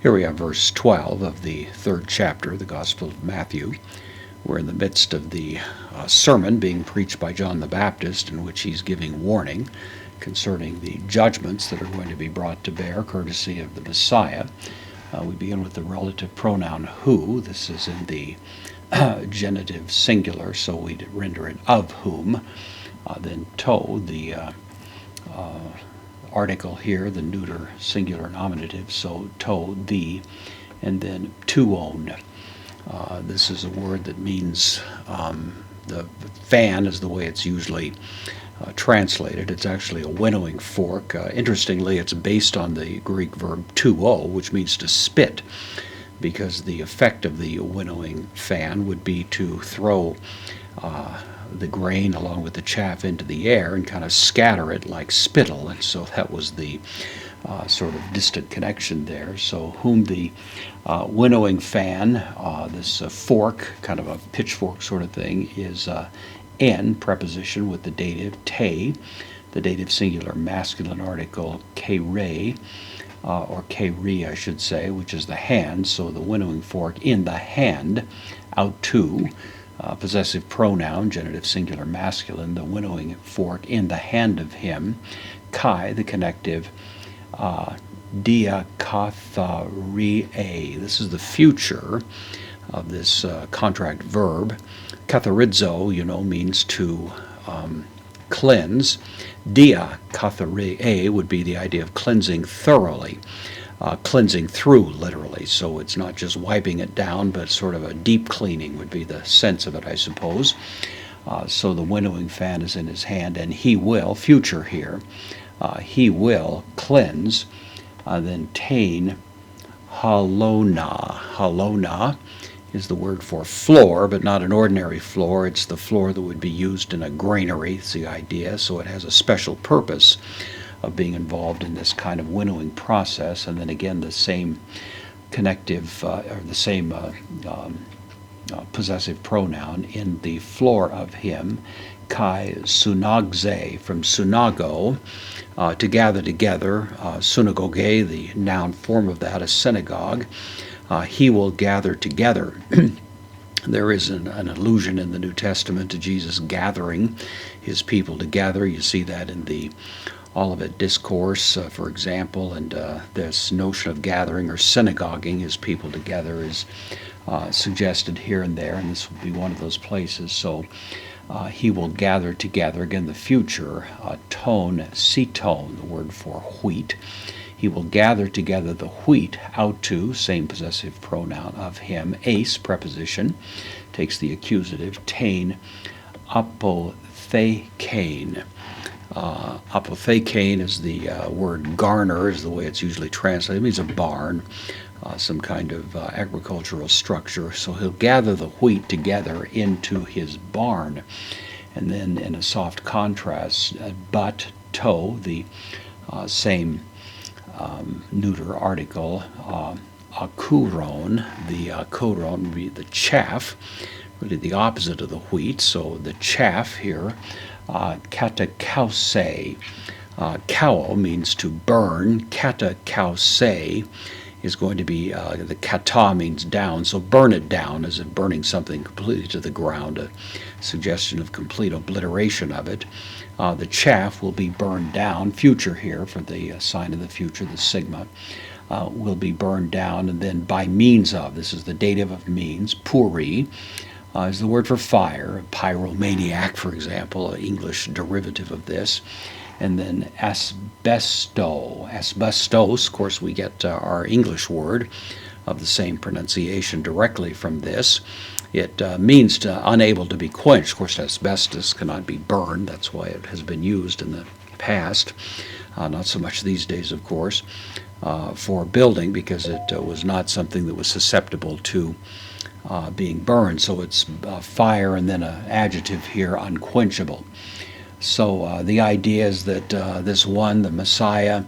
Here we have verse 12 of the 3rd chapter of the Gospel of Matthew. We're in the midst of the sermon being preached by John the Baptist, in which he's giving warning concerning the judgments that are going to be brought to bear courtesy of the Messiah. We begin with the relative pronoun who. This is in the genitive singular, so we render it of whom. Then to, the article here, the neuter singular nominative, so to, the, and then tuon. This is a word that means the fan is the way it's usually translated. It's actually a winnowing fork. Interestingly, it's based on the Greek verb tuo, which means to spit, because the effect of the winnowing fan would be to throw the grain along with the chaff into the air and kind of scatter it like spittle. And so that was the sort of distant connection there. So whom the winnowing fan, this fork, kind of a pitchfork sort of thing, is N preposition with the dative te, the dative singular masculine article kere, or keri I should say, which is the hand. So the winnowing fork in the hand, autu, possessive pronoun, genitive singular masculine, the winnowing fork in the hand of him, kai, the connective, diakatharie. This is the future of this contract verb. Katharizo, means to cleanse. Diakatharie would be the idea of cleansing thoroughly. Cleansing through, literally. So it's not just wiping it down, but sort of a deep cleaning would be the sense of it, I suppose. So the winnowing fan is in his hand, and he will, future here, he will cleanse, then tain halona. Halona is the word for floor, but not an ordinary floor. It's the floor that would be used in a granary. It's the idea, so it has a special purpose of being involved in this kind of winnowing process. And then again, the same connective, or the same possessive pronoun in the floor of him, kai sunagze, from sunago, to gather together, synagogue, the noun form of that, a synagogue. He will gather together. There is an allusion in the New Testament to Jesus gathering his people together. You see that in the Olivet Discourse, for example, and this notion of gathering or synagoguing his people together is suggested here and there, and this will be one of those places. So he will gather together, again the future, tone, cetone, the word for wheat. He will gather together the wheat, autu, same possessive pronoun of him, ace preposition, takes the accusative, tain, apothekane. Apothekane is the word garner, is the way it's usually translated. It means a barn, some kind of agricultural structure. So he'll gather the wheat together into his barn. And then in a soft contrast, but to, the same neuter article, akuron, the akuron would be the chaff, really the opposite of the wheat. So the chaff here, katakause. Kao means to burn. Katakause is going to be, the kata means down, so burn it down, as if burning something completely to the ground, a suggestion of complete obliteration of it. The chaff will be burned down, future here for the sign of the future, the sigma, will be burned down, and then by means of, this is the dative of means, puri, is the word for fire, pyromaniac, for example, an English derivative of this. And then asbesto. Asbestos, of course, we get our English word of the same pronunciation directly from this. It means unable to be quenched. Of course, asbestos cannot be burned. That's why it has been used in the past. Not so much these days, of course, for building, because it was not something that was susceptible to being burned. So it's fire and then an adjective here, unquenchable. So the idea is that this one, the Messiah,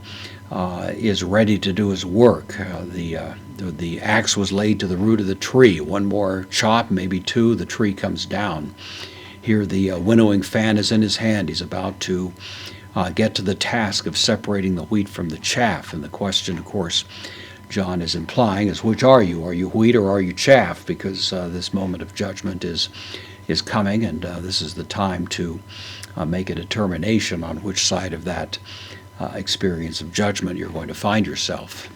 is ready to do his work. The axe was laid to the root of the tree. One more chop, maybe two, the tree comes down. Here the winnowing fan is in his hand. He's about to get to the task of separating the wheat from the chaff. And the question, of course, John is implying is, which are you? Are you wheat or are you chaff? Because this moment of judgment is coming, and this is the time to make a determination on which side of that experience of judgment you're going to find yourself.